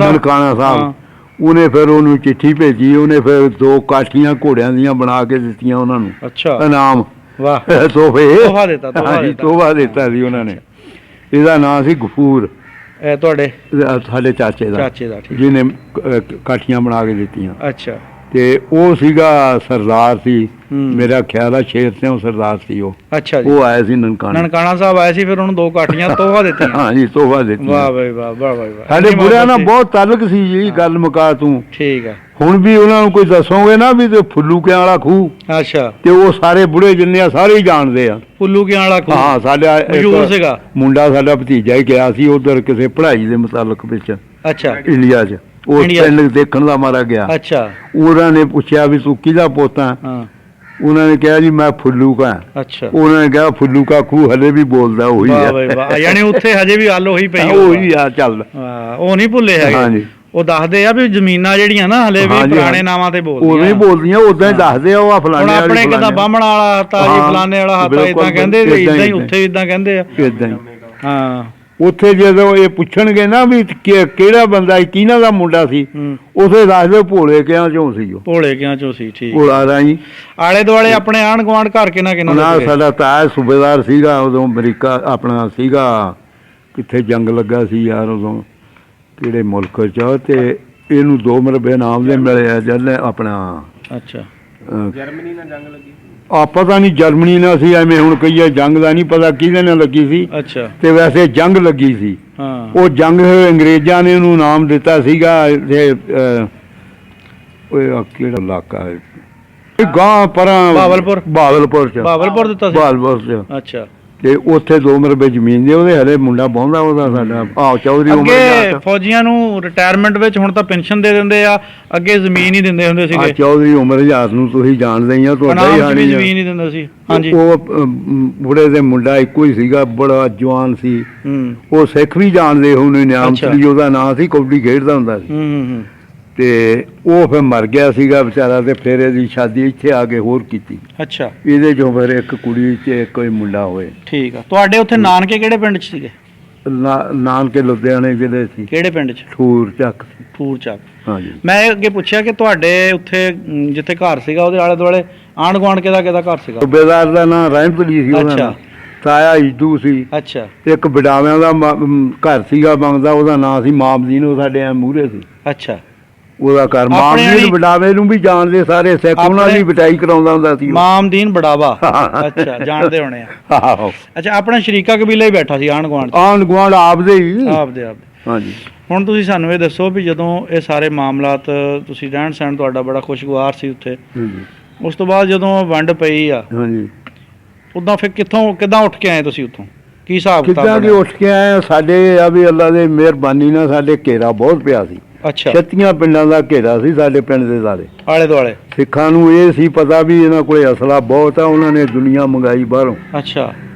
ਸਾਹਿਬ, ਉਹਨੇ ਫਿਰ ਉਹਨੂੰ ਚਿੱਠੀ ਭੇਜੀ, ਉਹਨੇ ਫਿਰ 2 ਕਾਠੀਆਂ ਘੋੜਿਆਂ ਦੀਆਂ ਬਣਾ ਕੇ ਦਿੱਤੀਆਂ ਉਹਨਾਂ ਨੂੰ। ਅੱਛਾ। ਇਨਾਮ, ਵਾਹ, ਤੋਹਫਾ ਦਿੱਤਾ ਸੀ ਉਹਨਾਂ ਨੇ। ਇਹਦਾ ਨਾਂ ਸੀ ਗਫੂਰ, ਇਹ ਤੁਹਾਡੇ ਸਾਡੇ ਚਾਚੇ ਦਾ ਜਿਹਨੇ ਕਾਠੀਆਂ ਬਣਾ ਕੇ ਦਿੱਤੀਆਂ। ਅੱਛਾ। ਤੇ ਉਹ ਸੀਗਾ ਸਰਦਾਰ ਸੀ, ਮੇਰਾ ਖਿਆਲ ਆ ਸ਼ੇਰ ਸਿੰਘ ਸਰਦਾਰ ਸੀ ਉਹ। ਅੱਛਾ ਜੀ। ਉਹ ਆਇਆ ਸੀ ਨਨਕਾਣਾ ਸਾਹਿਬ ਆਏ ਸੀ, ਫਿਰ ਉਹਨੂੰ 2 ਕਾਠੀਆਂ ਤੋਹਫਾ ਦਿੱਤੀਆਂ। ਹਾਂ ਜੀ, ਤੋਹਫਾ ਦਿੱਤੀ। ਵਾਹ ਬਈ ਵਾਹ, ਵਾਹ ਬਈ ਵਾਹ। ਸਾਡੇ ਬੁੜਿਆਂ ਨਾਲ ਬਹੁਤ ਤਾਲੁਕ ਸੀ ਜੀ। ਗੱਲ ਮੁਕਾ ਤੂੰ। ਠੀਕ ਹੈ। ਹੁਣ ਵੀ ਉਹਨਾਂ ਨੂੰ ਕੋਈ ਦੱਸੋਗੇ ਨਾ ਵੀ ਤੇ ਫੁੱਲੂਕਿਆਂ ਵਾਲਾ ਖੂਹ। ਅੱਛਾ। ਤੇ ਉਹ ਸਾਰੇ ਬੁੜੇ ਜਿੰਨੇ ਆ ਸਾਰੇ ਹੀ ਜਾਣਦੇ ਆ ਫੁੱਲੂਕਿਆਂ ਵਾਲਾ ਖੂਹ। ਹਾਂ, ਸਾਡਾ ਮਸ਼ਹੂਰ ਸੀਗਾ ਮੁੰਡਾ, ਸਾਡਾ ਭਤੀਜਾ ਹੀ ਗਿਆ ਸੀ ਉਧਰ ਕਿਸੇ ਪੜ੍ਹਾਈ ਦੇ ਮੁਤਾਲਕ ਵਿੱਚ। ਅੱਛਾ। ਇੰਡੀਆ 'ਚ ਉਹ ਪਿੰਡ ਦੇਖਣ ਦਾ ਮਾਰਾ ਗਿਆ। ਅੱਛਾ। ਉਹਨਾਂ ਨੇ ਪੁੱਛਿਆ ਵੀ ਤੂੰ ਕਿਹਦਾ ਪੋਤਾ? ਉਹਨਾਂ ਨੇ ਕਿਹਾ ਜੀ ਮੈਂ ਫੁੱਲੂਕਾ। ਅੱਛਾ। ਉਹਨਾਂ ਨੇ ਕਿਹਾ ਫੁੱਲੂਕਾ ਖੂਹ ਹਲੇ ਵੀ ਬੋਲਦਾ ਉਹੀ ਆ। ਯਾਨੀ ਉੱਥੇ ਹਜੇ ਵੀ ਗੱਲ ਉਹੀ ਪਈ, ਉਹੀ ਆ ਚੱਲਦਾ। ਉਹ ਨਹੀਂ ਭੁੱਲੇ ਹੈਗੇ। ਹਾਂਜੀ। ਉਹ ਦੱਸਦੇ ਆ ਵੀ ਜ਼ਮੀਨਾਂ ਜਿਹੜੀਆਂ ਨਾ ਹਲੇ ਵੀ ਪੁਰਾਣੇ ਨਾਵਾਂ ਤੇ ਬੋਲਦੀਆਂ, ਉਹ ਵੀ ਬੋਲਦੀਆਂ, ਉਦਾਂ ਹੀ ਦੱਸਦੇ ਆ। ਉਹ ਫਲਾਣੇ ਵਾਲੇ ਆਪਣੇ ਕਿਦਾਂ ਬਾਹਮਣ ਵਾਲਾ ਹੱਤਾ ਜੀ, ਫਲਾਣੇ ਵਾਲਾ ਹੱਤਾ, ਇਦਾਂ ਕਹਿੰਦੇ, ਇਦਾਂ ਹੀ ਉੱਥੇ ਇਦਾਂ ਕਹਿੰਦੇ ਆ। ਇਦਾਂ ਹੀ। ਹਾਂ। ਉੱਥੇ ਜਦੋਂ ਇਹ ਪੁੱਛਣਗੇ ਨਾ ਵੀ ਕਿਹੜਾ ਬੰਦਾ ਕਿਹਨਾਂ ਦਾ ਮੁੰਡਾ ਸੀ, ਉਥੇ ਦੱਸ ਦਿਓ ਭੋਲੇ ਕਿਆਂ ਚੋਂ ਸੀ। ਉਹ ਭੋਲੇ ਕਿਆਂ ਚੋਂ ਸੀ। ਠੀਕ। ਭੋਲਾ ਰਾਈ। ਆਲੇ ਦੁਆਲੇ ਆਪਣੇ ਆਂਢ ਗੁਆਂਢ ਘਰ ਕਿਹਨਾਂ ਸਾਡਾ ਤਾਇਆ ਸੂਬੇਦਾਰ ਸੀਗਾ ਉਦੋਂ, ਅਮਰੀਕਾ ਆਪਣਾ ਸੀਗਾ, ਕਿੱਥੇ ਜੰਗ ਲੱਗਾ ਸੀ ਯਾਰ ਉਦੋਂ, ਕਿਹੜੇ ਮੁਲਕ 'ਚ, ਤੇ ਇਹਨੂੰ 2 ਮਰਬੇ ਨਾਮ ਦੇ ਮਿਲੇ ਆ ਜਦ ਆਪਣਾ। ਅੱਛਾ। ਜਰਮਨੀ ਨਾਲ ਜੰਗ ਲੱਗੀ ਪਤਾ ਨਹੀਂ, ਜਰਮਨੀ ਨਾਲ ਸੀ, ਐਵੇਂ ਹੁਣ ਕਹੀਏ ਜੰਗ ਦਾ ਨਹੀਂ ਪਤਾ ਕਿਹਦੇ ਨਾਲ ਲੱਗੀ ਸੀ। ਅੱਛਾ। ਤੇ ਵੈਸੇ ਜੰਗ ਲੱਗੀ ਸੀ। ਹਾਂ। ਉਹ ਜੰਗ ਅੰਗਰੇਜ਼ਾਂ ਨੇ ਉਹਨੂੰ ਨਾਮ ਦਿੱਤਾ ਸੀਗਾ ਕਿਹੜਾ ਇਲਾਕਾ ਹੈ ਗਾਂ ਪਰਾਂ, ਬਾਵਲਪੁਰ ਦਿੱਤਾ ਸੀ। ਬਾਵਲਪੁਰ 'ਚ। ਅੱਛਾ। ਤੇ ਉੱਥੇ 2 ਮਰਬੇ ਜ਼ਮੀਨ ਦੇ ਉਹਦੇ ਹਲੇ ਮੁੰਡਾ ਬਹੁੰਦਾ ਉਹਦਾ ਸਾਡਾ ਚੌਧਰੀ ਉਮਰ। ਫੌਜੀਆਂ ਨੂੰ ਰਿਟਾਇਰਮੈਂਟ ਵਿੱਚ ਹੁਣ ਤਾਂ ਪੈਨਸ਼ਨ ਦੇ ਦਿੰਦੇ ਆ, ਅੱਗੇ ਜ਼ਮੀਨ ਹੀ ਦਿੰਦੇ ਹੁੰਦੇ ਸੀਗੇ। ਚੌਧਰੀ ਉਮਰ ਹਜ਼ਾਰ ਨੂੰ ਤੁਸੀਂ ਜਾਣਦੇ ਹੀ ਆ, ਤੁਹਾਡਾ ਹੀ ਹਾਣੀ ਜ਼ਮੀਨ ਹੀ ਦਿੰਦੇ ਸੀ। ਹਾਂਜੀ। ਉਹ ਬੁੜੇ ਦੇ ਮੁੰਡਾ ਇੱਕੋ ਹੀ ਸੀਗਾ, ਬੜਾ ਜਵਾਨ ਸੀ। ਉਹ ਸਿੱਖ ਵੀ ਜਾਣਦੇ ਹੁਣ, ਨਿਆਮ ਸੀ ਉਹਦਾ ਨਾਂ ਸੀ, ਕਬੱਡੀ ਖੇਡਦਾ ਹੁੰਦਾ ਸੀ। ਤੇ ਉਹ ਫਿਰ ਮਰ ਗਿਆ ਸੀਗਾ ਵਿਚਾਰਾ, ਤੇ ਫਿਰ ਇਹਦੀ ਸ਼ਾਦੀ ਇੱਥੇ ਆ ਕੇ ਹੋਰ ਕੀਤੀ। ਅੱਛਾ। ਇਹਦੇ ਚੋਂ ਫਿਰ ਇੱਕ ਕੁੜੀ ਤੇ ਇੱਕ ਹੀ ਮੁੰਡਾ ਹੋਏ। ਠੀਕ ਆ। ਤੁਹਾਡੇ ਉੱਥੇ ਨਾਨਕੇ ਕਿਹੜੇ ਪਿੰਡ 'ਚ ਸੀਗੇ? ਨਾਨਕੇ ਲੁਧਿਆਣੇ ਜ਼ਿਲ੍ਹੇ ਸੀ। ਕਿਹੜੇ ਪਿੰਡ 'ਚ? ਠੂਰ ਚੱਕ। ਹਾਂਜੀ। ਮੈਂ ਅੱਗੇ ਪੁੱਛਿਆ ਕਿ ਤੁਹਾਡੇ ਉੱਥੇ ਜਿੱਥੇ ਘਰ ਸੀਗਾ ਉਹਦੇ ਆਲੇ ਦੁਆਲੇ ਆਂਢ ਗੁਆਂਢ ਕਿਹਦਾ ਘਰ ਸੀਗਾ? ਸੂਬੇਦਾਰ ਦਾ ਨਾਂ ਰਹਿਮਤਲੀ ਸੀ। ਅੱਛਾ। ਤਾਇਆ ਇਦੂ ਸੀ। ਅੱਛਾ। ਇੱਕ ਬਡਾਵਿਆਂ ਦਾ ਘਰ ਸੀਗਾ ਮੰਗਦਾ, ਉਹਦਾ ਨਾਂ ਸੀ ਮਾਮਦੀਨ, ਉਹ ਸਾਡੇ ਮੂਹਰੇ ਸੀ। ਅੱਛਾ। ਉਹਦਾ ਘਰ ਮਾਮਦੀਨ ਬਡਾਵੇ ਨੂੰ ਵੀ ਜਾਣਦੇ ਸਾਰੇ ਸਿੱਖ, ਉਹਨਾਂ ਦੀ ਬਟਾਈ ਕਰਾਉਂਦਾ ਹੁੰਦਾ ਸੀ ਮਾਮਦੀਨ ਬਡਾਵਾ। ਅੱਛਾ, ਜਾਣਦੇ ਹੋਣੇ ਆ। ਆਹੋ। ਅੱਛਾ, ਆਪਣਾ ਸ਼ਰੀਕਾ ਕਬੀਲਾ ਹੀ ਬੈਠਾ ਸੀ ਆਂਢ ਗੁਆਂਢ ਆਪਦੇ ਹੀ। ਆਪਦੇ। ਹਾਂਜੀ। ਹੁਣ ਤੁਸੀਂ ਸਾਨੂੰ ਇਹ ਦੱਸੋ ਵੀ ਜਦੋਂ ਇਹ ਸਾਰੇ ਮਾਮਲਾਤ, ਤੁਸੀਂ ਰਹਿਣ ਸਹਿਣ ਤੁਹਾਡਾ ਬੜਾ ਖੁਸ਼ਗਵਾਰ ਸੀ ਉੱਥੇ, ਉਸ ਤੋਂ ਬਾਅਦ ਜਦੋਂ ਵੰਡ ਪਈ ਆ, ਉਦਾਂ ਫਿਰ ਕਿੱਦਾਂ ਉੱਠ ਕੇ ਆਏ ਤੁਸੀਂ ਉੱਥੋਂ? ਕੀ ਹਿਸਾਬ ਕਿਤਾਬ? ਕਿੱਦਾਂ ਦੀ ਉੱਠ ਕੇ ਆਏ ਸਾਡੇ ਆ ਵੀ ਅੱਲਾ ਦੀ ਮਿਹਰਬਾਨੀ ਨਾਲ ਸਾਡੇ ਘੇਰਾ ਬਹੁਤ ਪਿਆ ਸੀ। ਅੱਛਾ। 36 ਪਿੰਡਾਂ ਦਾ ਘੇਰਾ ਸੀ ਸਾਡੇ ਪਿੰਡ ਦੇ ਸਾਰੇ ਆਲੇ ਦੁਆਲੇ। ਸਿੱਖਾਂ ਨੂੰ ਇਹ ਸੀ ਪਤਾ ਵੀ ਇਹਨਾਂ ਕੋਲੇ ਅਸਲਾ ਬਹੁਤ ਆ, ਉਹਨਾਂ ਨੇ ਦੁਨੀਆ ਮੰਗਾਈ ਬਾਹਰੋਂ। ਅੱਛਾ।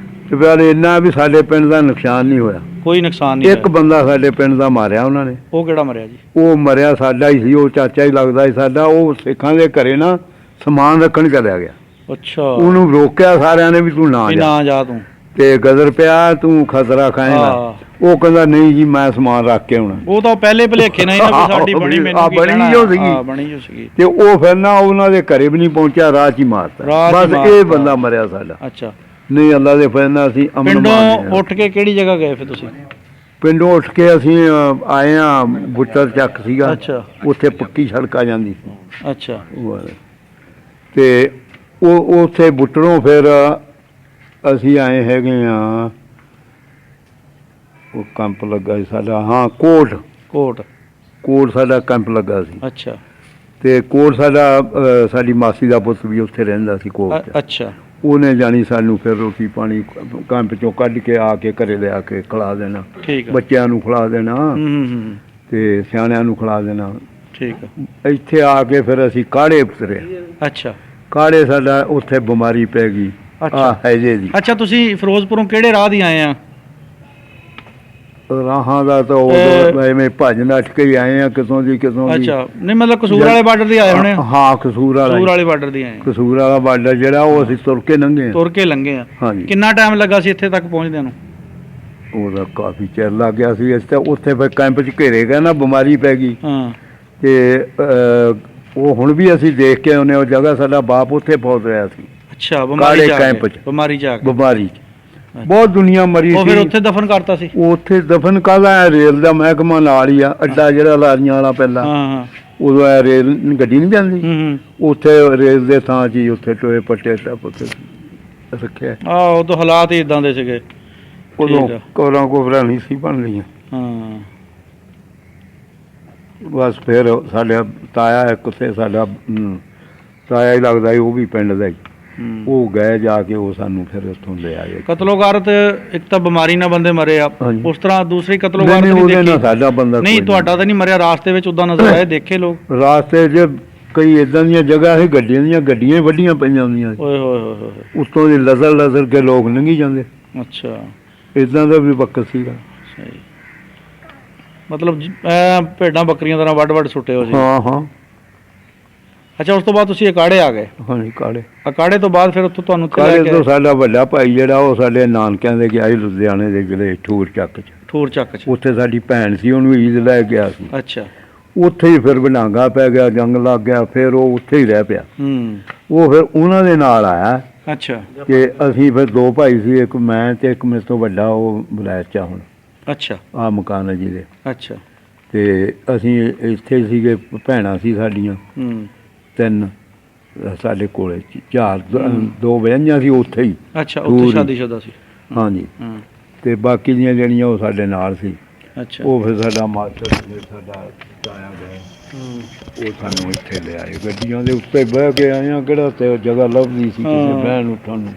ਤੇ ਫਿਰ ਇੰਨਾ ਵੀ ਸਾਡੇ ਪਿੰਡ ਦਾ ਨੁਕਸਾਨ ਨਹੀਂ ਹੋਇਆ। ਕੋਈ ਨੁਕਸਾਨ ਨਹੀਂ? ਇੱਕ ਬੰਦਾ ਸਾਡੇ ਪਿੰਡ ਦਾ ਮਾਰਿਆ ਉਹਨਾਂ ਨੇ। ਉਹ ਕਿਹੜਾ ਮਰਿਆ ਜੀ? ਉਹ ਮਰਿਆ ਸਾਡਾ ਹੀ ਸੀ, ਉਹ ਚਾਚਾ ਹੀ ਲੱਗਦਾ ਸੀ ਸਾਡਾ। ਉਹ ਸਿੱਖਾਂ ਦੇ ਘਰੇ ਨਾ ਸਮਾਨ ਰੱਖਣ ਚਲਿਆ ਗਿਆ। ਅੱਛਾ। ਉਹਨੂੰ ਰੋਕਿਆ ਸਾਰਿਆਂ ਨੇ ਵੀ ਤੂੰ ਨਾ ਜਾ ਤੂੰ, ਤੇ ਗਦਰ ਪਿਆ, ਤੂੰ ਖਤਰਾ ਖਾਏਗਾ। ਉਹ ਕਹਿੰਦਾ ਨਹੀਂ ਜੀ ਮੈਂ ਸਮਾਨ ਰੱਖ ਕੇ ਆਉਣਾ। ਉਹ ਤਾਂ ਪਹਿਲੇ ਭੁਲੇਖੇ ਨਾਲ ਹੀ ਨਾ ਵੀ ਸਾਡੀ ਬਣੀ, ਮੈਨੂੰ ਕੀ ਬਣੀ ਕਹਿਣਾ। ਜੋ ਸੀਗੀ। ਹਾਂ, ਬਣੀ ਜੋ ਸੀਗੀ। ਤੇ ਉਹ ਫਿਰ ਨਾ ਉਹਨਾਂ ਦੇ ਘਰੇ ਵੀ ਨਹੀਂ ਪਹੁੰਚਿਆ, ਰਾਹ 'ਚ ਹੀ ਮਾਰਤਾ। ਰਾਹ 'ਚ ਬਸ ਮਾਰਤਾ। ਇਹ ਬੰਦਾ ਮਰਿਆ ਸਾਡਾ। ਅੱਛਾ, ਨਹੀਂ ਅੱਲਾ ਦੇ ਫਜ਼ਲ ਨਾਲ ਅਸੀਂ ਅਮਨ ਪਿੰਡੋਂ ਮਾਰਦੇ ਹਾਂ। ਉੱਠ ਕੇ ਕਿਹੜੀ ਜਗ੍ਹਾ ਗਏ ਫਿਰ ਤੁਸੀਂ? ਪਿੰਡੋਂ ਉੱਠ ਕੇ ਅਸੀਂ ਆਏ ਆ, ਬੁੱਟਰ ਚੱਕ ਸੀਗਾ, ਅੱਛਾ ਉੱਥੇ ਪੱਕੀ ਸੜਕ ਆ ਜਾਂਦੀ ਸੀ। ਅੱਛਾ ਤੇ ਉਹ ਉੱਥੇ ਬੁੱਟਰੋਂ ਫਿਰ ਅਸੀਂ ਆਏ ਹੈਗੇ ਆ, ਉਹ ਕੈਂਪ ਲੱਗਾ ਸੀ ਸਾਡਾ। ਹਾਂ, ਕੋਟ ਸਾਡਾ ਕੈਂਪ ਲੱਗਾ ਸੀ। ਅੱਛਾ, ਤੇ ਕੋਟ ਸਾਡੀ ਮਾਸੀ ਦਾ ਪੁੱਤ ਵੀ ਉੱਥੇ ਰਹਿੰਦਾ ਸੀ ਕੋਟ 'ਚ। ਅੱਛਾ, ਉਹਨੇ ਜਾਣੀ ਸਾਨੂੰ ਫਿਰ ਰੋਟੀ ਪਾਣੀ ਕੈਂਪ ਚੋਂ ਕੱਢ ਕੇ ਆ ਕੇ ਘਰੇ ਲਿਆ ਕੇ ਖਿਲਾ ਦੇਣਾ, ਠੀਕ ਆ। ਬੱਚਿਆਂ ਨੂੰ ਖਿਲਾ ਦੇਣਾ ਹੂੰ, ਤੇ ਸਿਆਣਿਆਂ ਨੂੰ ਖਿਲਾ ਦੇਣਾ। ਠੀਕ ਆ। ਇੱਥੇ ਆ ਕੇ ਫਿਰ ਅਸੀਂ ਕਾੜੇ ਉਤਰੇ। ਅੱਛਾ, ਕਾੜੇ ਸਾਡਾ ਉੱਥੇ ਬਿਮਾਰੀ ਪੈ ਗਈ ਆ ਹੈਜੇ ਦੀ। ਅੱਛਾ, ਤੁਸੀਂ ਫਿਰੋਜ਼ਪੁਰੋਂ ਕਿਹੜੇ ਰਾਹ ਦੀ ਆਏ ਆ? ਰਾਹਾਂ ਦਾ ਤਾਂ ਉਦੋਂ ਐਵੇਂ ਭੱਜ ਨੱਠ ਕੇ ਹੀ ਆਏ ਆ, ਕਿਤੋਂ ਦੀ। ਅੱਛਾ, ਨਹੀਂ ਮਤਲਬ ਕਸੂਰ ਵਾਲੇ ਬਾਰਡਰ ਦੀ ਆਏ ਹੋਣੇ? ਹਾਂ, ਕਸੂਰ ਵਾਲੇ ਬਾਰਡਰ ਦੀ ਆਏ। ਕਸੂਰ ਵਾਲਾ ਬਾਰਡਰ ਜਿਹੜਾ ਉਹ ਅਸੀਂ ਤੁਰ ਕੇ ਲੰਘੇ। ਤੁਰ ਕੇ ਲੰਘੇ ਆ। ਹਾਂਜੀ। ਕਿੰਨਾ ਟਾਈਮ ਲੱਗਾ ਸੀ ਇੱਥੇ ਤੱਕ ਪਹੁੰਚਦਿਆਂ ਨੂੰ? ਉਹਦਾ ਕਾਫੀ ਚਿਰ ਲੱਗ ਗਿਆ ਸੀ। ਇਸ ਤੇ ਉੱਥੇ ਫਿਰ ਕੈਂਪ 'ਚ ਘੇਰੇ ਗਏ ਨਾ, ਬਿਮਾਰੀ ਪੈ ਗਈ। ਹਾਂ, ਤੇ ਉਹ ਹੁਣ ਵੀ ਅਸੀਂ ਦੇਖ ਕੇ ਆਉਂਦੇ, ਉਹ ਜਗ੍ਹਾ ਸਾਡਾ ਬਾਪ ਉੱਥੇ ਪਹੁੰਚ ਰਿਹਾ ਸੀ। ਅੱਛਾ, ਬਿਮਾਰੀ ਕੈਂਪ 'ਚ। ਬਿਮਾਰੀ 'ਚ ਬਹੁਤ ਦੁਨੀਆ ਮਰੀ ਸੀ। ਉਹ ਫਿਰ ਉੱਥੇ ਦਫਨ ਕਰਤਾ ਸੀ? ਉੱਥੇ ਦਫਨ ਕਾਹਦਾ, ਰੇਲ ਦਾ ਮਹਿਕਮਾ ਨਾਲ ਹੀ ਆ, ਅੱਡਾ ਜਿਹੜਾ ਲਾਰੀਆਂ ਵਾਲਾ ਪਹਿਲਾਂ। ਹਾਂ, ਉਦੋਂ ਇਹ ਰੇਲ ਗੱਡੀ ਨਹੀਂ ਜਾਂਦੀ, ਹੂੰ, ਉੱਥੇ ਰੇਲ ਦੇ ਥਾਂ 'ਚ ਹੀ ਉੱਥੇ ਟੋਏ ਪੱਟੇ ਟੱਪ ਕੇ ਰੱਖਿਆ। ਉਦੋਂ ਹਾਲਾਤ ਹੀ ਇਦਾਂ ਦੇ ਸੀਗੇ। ਉਦੋਂ ਕੋਬਰਾਂ ਨਹੀਂ ਸੀ ਬਣ ਲਈਆਂ। ਹਾਂ, ਬਸ ਫਿਰ ਸਾਡਾ ਤਾਇਆ ਇੱਕ ਉੱਥੇ ਸਾਡਾ ਤਾਇਆ ਹੀ ਲੱਗਦਾ ਸੀ, ਉਹ ਵੀ ਪਿੰਡ ਦਾ ਹੀ। ਉਹ ਗਏ ਜਾ ਕੇ, ਉਹ ਸਾਨੂੰ ਫਿਰ ਉੱਥੋਂ ਲੈ ਆਏ। ਕਤਲੋਗਾਰਤ ਇੱਕ ਤਾਂ ਬਿਮਾਰੀ ਨਾਲ ਬੰਦੇ ਮਰੇ ਆ, ਉਸ ਤਰ੍ਹਾਂ ਦੂਸਰੀ ਕਤਲੋਗਾਰਤ ਸਾਡਾ ਬੰਦਾ ਨਹੀਂ, ਤੁਹਾਡਾ ਤਾਂ ਨਹੀਂ ਮਰਿਆ, ਰਾਸਤੇ ਵਿੱਚ ਉਦਾਂ ਨਜ਼ਰ ਆਏ, ਦੇਖੇ ਲੋਕ? ਰਾਸਤੇ 'ਚ ਕਈ ਇਦਾਂ ਦੀਆਂ ਜਗ੍ਹਾ ਸੀ, ਗੱਡੀਆਂ ਹੀ ਵੱਡੀਆਂ ਪਈਆਂ ਹੁੰਦੀਆਂ। ਓਏ ਹੋਏ ਹੋਏ ਹੋਏ, ਉੱਤੋਂ ਦੀ ਲਸਰ ਕੇ ਲੋਕ ਲੰਘੀ ਜਾਂਦੇ। ਅੱਛਾ, ਇਦਾਂ ਦਾ ਵੀ ਵਕਤ ਸੀਗਾ। ਸਹੀ, ਮਤਲਬ ਭੇਡਾਂ ਬੱਕਰੀਆਂ ਤਰ੍ਹਾਂ ਵੱਡ ਸੁੱਟੇ ਹੋ ਜੀ? ਹਾਂ। ਅੱਛਾ, ਉਸ ਤੋਂ ਬਾਅਦ ਤੁਸੀਂ ਅਕਾੜੇ ਆ ਗਏ? ਹਾਂਜੀ, ਅਕਾੜੇ ਤੋਂ ਬਾਅਦ ਫਿਰ ਉੱਥੋਂ ਤੁਹਾਨੂੰ ਕਾੜੇ ਤੋਂ ਸਾਡਾ ਵੱਡਾ ਭਾਈ ਜਿਹੜਾ ਉਹ ਸਾਡੇ ਨਾਨਕਿਆਂ ਦੇ ਗਿਆ ਸੀ, ਲੁਧਿਆਣੇ ਦੇ ਜ਼ਿਲ੍ਹੇ ਠੂਰ ਚੱਕ 'ਚ। ਉੱਥੇ ਸਾਡੀ ਭੈਣ ਸੀ, ਉਹਨੂੰ ਈਦ ਲੈ ਗਿਆ ਸੀ। ਅੱਛਾ, ਉੱਥੇ ਹੀ ਫਿਰ ਵਡਾਂਗਾ ਪੈ ਗਿਆ, ਜੰਗ ਲੱਗ ਗਿਆ, ਫਿਰ ਉਹ ਉੱਥੇ ਹੀ ਰਹਿ ਪਿਆ। ਉਹ ਫਿਰ ਉਹਨਾਂ ਦੇ ਨਾਲ ਆਇਆ। ਅੱਛਾ, ਕਿ ਅਸੀਂ ਫਿਰ ਦੋ ਭਾਈ ਸੀ, ਇੱਕ ਮੈਂ ਤੇ ਇੱਕ ਮੇਰੇ ਤੋਂ ਵੱਡਾ, ਉਹ ਬਲੈਤ 'ਚ ਹੁਣ। ਅੱਛਾ, ਆ ਮਕਾਨ ਹੈ ਜਿਹਦੇ। ਅੱਛਾ, ਤੇ ਅਸੀਂ ਇੱਥੇ ਸੀਗੇ, ਭੈਣਾਂ ਸੀ ਸਾਡੀਆਂ 3 ਸਾਡੇ ਕੋਲੇ, 4 2 ਵਿਆਹੀਆਂ ਸੀ ਉੱਥੇ ਹੀ। ਅੱਛਾ, ਉੱਥੇ ਸ਼ਾਦੀशुदा ਸੀ? ਹਾਂਜੀ। ਤੇ ਬਾਕੀ ਦੀਆਂ ਜਿਹੜੀਆਂ ਉਹ ਸਾਡੇ ਨਾਲ ਸੀ। ਅੱਛਾ, ਉਹ ਫਿਰ ਸਾਡਾ ਮਾਸਟਰ ਸਾਡਾ ਤਾਇਆ ਗਏ, ਉਹ ਸਾਨੂੰ ਇੱਥੇ ਲੈ ਆਏ, ਗੱਡੀਆਂ ਦੇ ਉੱਤੇ ਬਹਿ ਕੇ ਆਏ ਆ। ਕਿਹੜਾ ਤੇ ਜਗ੍ਹਾ ਲੱਭਦੀ ਸੀ ਕਿਸੇ ਬਹਿਣ ਉੱਠਣ ਨੂੰ।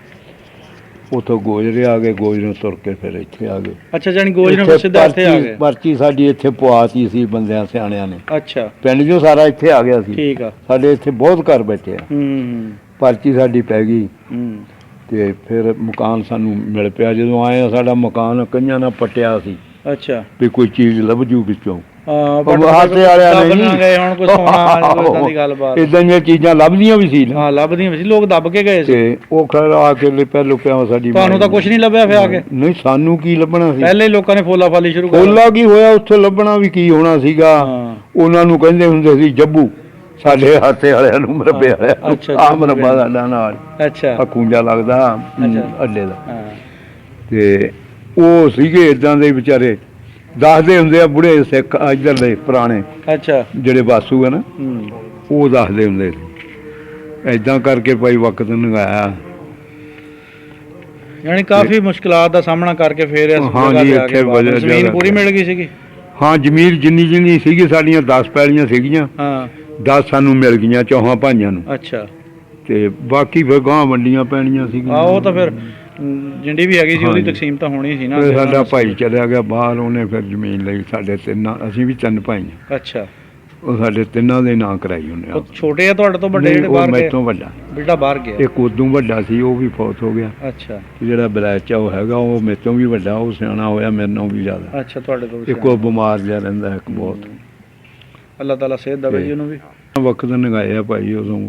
ਉੱਥੋਂ ਗੋਜਰੇ ਆ ਗਏ, ਗੋਜਰੇ ਤੁਰ ਕੇ ਫਿਰ ਇੱਥੇ ਆ ਗਏ। ਅੱਛਾ, ਜਾਨੀ ਗੋਜਰੇ ਸਿੱਧਾ ਇੱਥੇ ਆ ਗਏ? ਪਰਚੀ ਸਾਡੀ ਇੱਥੇ ਪਵਾਤੀ ਸੀ ਬੰਦਿਆਂ ਸਿਆਣਿਆਂ ਨੇ। ਅੱਛਾ, ਪਿੰਡ 'ਚੋਂ ਸਾਰਾ ਇੱਥੇ ਆ ਗਿਆ ਸੀ। ਠੀਕ ਆ। ਸਾਡੇ ਇੱਥੇ ਬਹੁਤ ਘਰ ਬੈਠੇ ਆ। ਪਰਚੀ ਸਾਡੀ ਪੈ ਗਈ ਤੇ ਫਿਰ ਮਕਾਨ ਸਾਨੂੰ ਮਿਲ ਪਿਆ। ਜਦੋਂ ਆਏ ਸਾਡਾ ਮਕਾਨ ਕਈਆਂ ਨਾਲ ਪੱਟਿਆ ਸੀ। ਅੱਛਾ, ਵੀ ਕੋਈ ਚੀਜ਼ ਲੱਭ ਜੂ ਵਿੱਚੋਂ। ਹਾਸੇ ਵਾਲਿਆਂ ਨੇ ਗਏ ਹੁਣ ਕੋਈ ਸੋਨਾ ਕੋਈ ਇਦਾਂ ਦੀ ਗੱਲਬਾਤ, ਇਦਾਂ ਦੀਆਂ ਚੀਜ਼ਾਂ ਲੱਭਦੀਆਂ ਵੀ ਸੀ। ਹਾਂ, ਲੱਭਦੀਆਂ ਵੀ ਸੀ, ਲੋਕ ਦੱਬ ਕੇ ਗਏ ਸੀ। ਤੇ ਉਹ ਖੈਰ ਆ ਕੇ ਲੁਪਿਆ ਸਾਡੀ। ਤੁਹਾਨੂੰ ਤਾਂ ਕੁਝ ਨਹੀਂ ਲੱਭਿਆ ਫਿਰ ਆ ਕੇ? ਨਹੀਂ, ਸਾਨੂੰ ਕੀ ਲੱਭਣਾ ਸੀ? ਪਹਿਲੇ ਲੋਕਾਂ ਨੇ ਫੋਲਾ ਫਾਲੀ ਸ਼ੁਰੂ ਕਰ ਫੋਲਾ ਕੀ ਹੋਇਆ ਉੱਥੇ, ਲੱਭਣਾ ਵੀ ਕੀ ਹੋਣਾ ਸੀਗਾ। ਉਹਨਾਂ ਨੂੰ ਕਹਿੰਦੇ ਹੁੰਦੇ ਸੀ ਜੱਬੂ, ਸਾਡੇ ਹਾਸੇ ਵਾਲਿਆਂ ਨੂੰ, ਮਰੱਬੇ ਵਾਲਿਆਂ। ਆ ਮਰੱਬਾ ਸਾਡਾ ਨਾਲ। ਅੱਛਾ, ਖੂੰਜਾ ਲੱਗਦਾ ਅੱਡੇ ਦਾ। ਤੇ ਉਹ ਸੀਗੇ ਇਦਾਂ ਦੇ ਵਿਚਾਰੇ, ਦੱਸਦੇ ਹੁੰਦੇ ਆ ਬੁੜੇ ਸਿੱਖ ਇੱਧਰ ਦੇ ਪੁਰਾਣੇ। ਅੱਛਾ, ਜਿਹੜੇ ਬਾਸੂ ਆ ਨਾ, ਉਹ ਦੱਸਦੇ ਹੁੰਦੇ ਸੀ ਏਦਾਂ ਕਰਕੇ ਭਾਈ ਵਕਤ ਲੰਘਾਇਆ। ਯਾਨੀ ਕਾਫੀ ਮੁਸ਼ਕਲਾਂ ਦਾ ਸਾਹਮਣਾ ਕਰਕੇ ਫੇਰ ਇਸ ਜਗ੍ਹਾ ਤੇ ਆ ਕੇ ਜ਼ਮੀਨ ਪੂਰੀ ਮਿਲ ਗਈ ਸੀਗੀ? ਹਾਂ, ਜ਼ਮੀਨ ਜਿੰਨੀ ਸੀਗੀ, ਸਾਡੀਆਂ 10 ਪੈਲੀਆਂ ਸੀਗੀਆਂ। ਹਾਂ, 10 ਸਾਨੂੰ ਮਿਲ ਗਈਆਂ ਚੌਹਾਂ ਭਾਈਆਂ ਨੂੰ। ਅੱਛਾ, ਤੇ ਬਾਕੀ ਫਿਰ ਗਾਂ ਵੰਡੀਆਂ ਪੈਣੀਆਂ ਸੀਗੀਆਂ। ਉਹ ਤਾਂ ਫਿਰ ਜਿੰਡੀ ਵੀ ਹੈਗੀ ਸੀ ਉਹਦੀ ਤਕਸੀਮ ਤਾਂ ਹੋਣੀ ਸੀ ਨਾ। ਸਾਡਾ ਭਾਈ ਚਲਿਆ ਗਿਆ ਬਾਹਰ, ਉਹਨੇ ਫਿਰ ਜ਼ਮੀਨ ਲਈ। ਸਾਡੇ 3, ਅਸੀਂ ਵੀ 3 ਭਾਈ। ਅੱਛਾ, ਉਹ ਸਾਡੇ 3 ਦੇ ਨਾਂ ਕਰਾਈ ਉਹਨੇ। ਛੋਟੇ ਆ ਤੁਹਾਡੇ ਤੋਂ ਵੱਡੇ ਜਿਹੜੇ ਬਾਹਰ ਗਏ? ਮੇਰੇ ਤੋਂ ਵੱਡਾ ਬੇਟਾ ਬਾਹਰ ਗਿਆ। ਇੱਕ ਉਦੋਂ ਵੱਡਾ ਸੀ, ਉਹ ਵੀ ਫੌਤ ਹੋ ਗਿਆ। ਅੱਛਾ, ਜਿਹੜਾ ਬਲੈਚ ਉਹ ਹੈਗਾ, ਉਹ ਮੇਰੇ ਤੋਂ ਵੀ ਵੱਡਾ, ਉਹ ਸਿਆਣਾ ਹੋਇਆ ਮੇਰੇ ਨਾਲੋਂ ਵੀ ਜ਼ਿਆਦਾ। ਅੱਛਾ, ਤੁਹਾਡੇ ਤੋਂ ਇੱਕ ਉਹ ਬਿਮਾਰ ਜਿਹਾ ਰਹਿੰਦਾ ਇੱਕ ਬਹੁਤ। ਅੱਲਾਹ ਤਾਲਾ ਸਿਹਤ ਦੇਵੇ ਜੀ ਉਹਨੂੰ ਵੀ। ਵਕਤ ਲੰਘਾਏ ਆ ਭਾਈ ਉਦੋਂ।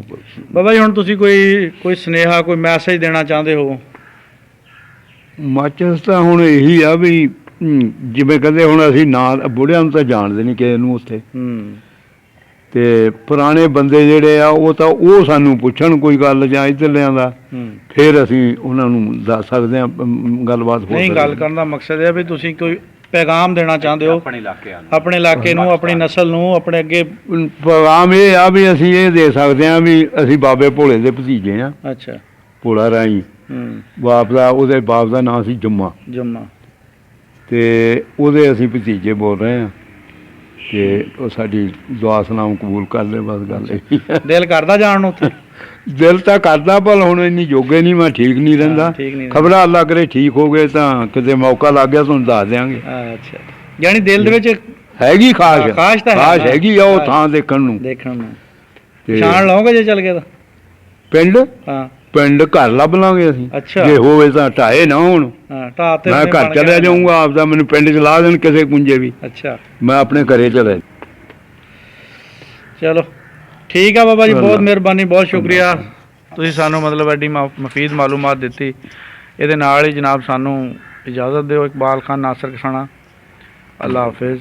ਬਾਬਾ ਜੀ, ਹੁਣ ਤੁਸੀਂ ਕੋਈ ਸੁਨੇਹਾ, ਕੋਈ ਮੈਸੇਜ ਦੇਣਾ ਚਾਹੁੰਦੇ ਹੋ? ਮਾਚਸ ਤਾਂ ਹੁਣ ਇਹੀ ਆ ਵੀ ਜਿਵੇਂ ਕਹਿੰਦੇ ਹੁਣ ਅਸੀਂ ਨਾਂ ਬੁੜਿਆਂ ਨੂੰ ਤਾਂ ਜਾਣਦੇ ਨਹੀਂ ਕਿਸੇ ਨੂੰ ਉੱਥੇ, ਤੇ ਪੁਰਾਣੇ ਬੰਦੇ ਜਿਹੜੇ ਆ ਉਹ ਸਾਨੂੰ ਪੁੱਛਣ ਕੋਈ ਗੱਲ ਜਾਂ ਇੱਧਰਲਿਆਂ ਦਾ, ਫਿਰ ਅਸੀਂ ਉਹਨਾਂ ਨੂੰ ਦੱਸ ਸਕਦੇ ਹਾਂ ਗੱਲਬਾਤ ਹੋ ਨਹੀਂ। ਗੱਲ ਕਰਨ ਦਾ ਮਕਸਦ ਇਹ ਹੈ ਵੀ ਤੁਸੀਂ ਕੋਈ ਪੈਗਾਮ ਦੇਣਾ ਚਾਹੁੰਦੇ ਹੋ ਆਪਣੇ ਇਲਾਕੇ ਨੂੰ, ਆਪਣੀ ਨਸਲ ਨੂੰ, ਆਪਣੇ ਅੱਗੇ। ਪੈਗਾਮ ਇਹ ਆ ਵੀ ਅਸੀਂ ਇਹ ਦੇ ਸਕਦੇ ਹਾਂ ਵੀ ਅਸੀਂ ਬਾਬੇ ਭੋਲੇ ਦੇ ਭਤੀਜੇ ਆ। ਅੱਛਾ। ਭੋਲਾ ਰਾਈ ਉਹਦੇ ਬਾਪ ਦਾ ਨਾਂ ਸੀ ਜੰਮਾ, ਤੇ ਉਹਦੇ ਅਸੀਂ ਭਤੀਜੇ ਬੋਲ ਰਹੇ ਹਾਂ, ਤੇ ਉਹ ਸਾਡੀ ਦੁਆ ਸਲਾਮ ਕਬੂਲ ਕਰ ਲੈ, ਬਸ ਗੱਲ ਇਹ। ਦਿਲ ਕਰਦਾ ਜਾਣ ਨੂੰ ਉੱਥੇ? ਦਿਲ ਤਾਂ ਕਰਦਾ, ਪਰ ਹੁਣ ਇੰਨੀ ਜੋਗੇ ਨਹੀਂ, ਮੈਂ ਠੀਕ ਨਹੀਂ ਰਹਿੰਦਾ। ਖਬਰਾਂ ਅੱਲਾ ਕਰੇ ਠੀਕ ਹੋ ਗਏ ਤਾਂ ਕਿਤੇ ਮੌਕਾ ਲੱਗ ਗਿਆ ਤੁਹਾਨੂੰ ਦੱਸ ਦਿਆਂਗੇ। ਅੱਛਾ, ਯਾਨੀ ਦਿਲ ਦੇ ਵਿੱਚ ਹੈਗੀ ਖਾਸ਼ ਹੈਗੀ ਆ ਉਹ ਥਾਂ ਦੇਖਣ ਨੂੰ। ਪਛਾਣ ਲਓਗੇ ਜੇ ਚੱਲ ਗਿਆ ਤਾਂ? ਪਿੰਡ? ਹਾਂ, ਪਿੰਡ ਘਰ ਲੱਭ ਲਾਂਗੇ ਅਸੀਂ। ਅੱਛਾ। ਜੇ ਹੋਵੇ ਤਾਂ ਢਾਏ ਨਾ ਹੋਣ, ਮੈਂ ਘਰ ਚਲਿਆ ਜਾਊਂਗਾ ਆਪਦਾ, ਮੈਨੂੰ ਪਿੰਡ ਚ ਲਾ ਦੇਣ ਕਿਸੇ ਕੁੰਜੇ ਵੀ। ਅੱਛਾ, ਮੈਂ ਆਪਣੇ ਘਰੇ ਚਲੇ। ਚਲੋ ਠੀਕ ਆ ਬਾਬਾ ਜੀ, ਬਹੁਤ ਮਿਹਰਬਾਨੀ, ਬਹੁਤ ਸ਼ੁਕਰੀਆ। ਤੁਸੀਂ ਸਾਨੂੰ ਮਤਲਬ ਐਡੀ ਮਫੀਦ ਮਾਲੂਮਾਤ ਦਿੱਤੀ। ਇਹਦੇ ਨਾਲ ਹੀ ਜਨਾਬ ਸਾਨੂੰ ਇਜਾਜ਼ਤ ਦਿਓ। ਇਕਬਾਲ ਖਾਨ ਨਾਸਰ ਕਸਾਣਾ, ਅੱਲਾ ਹਾਫਿਜ਼।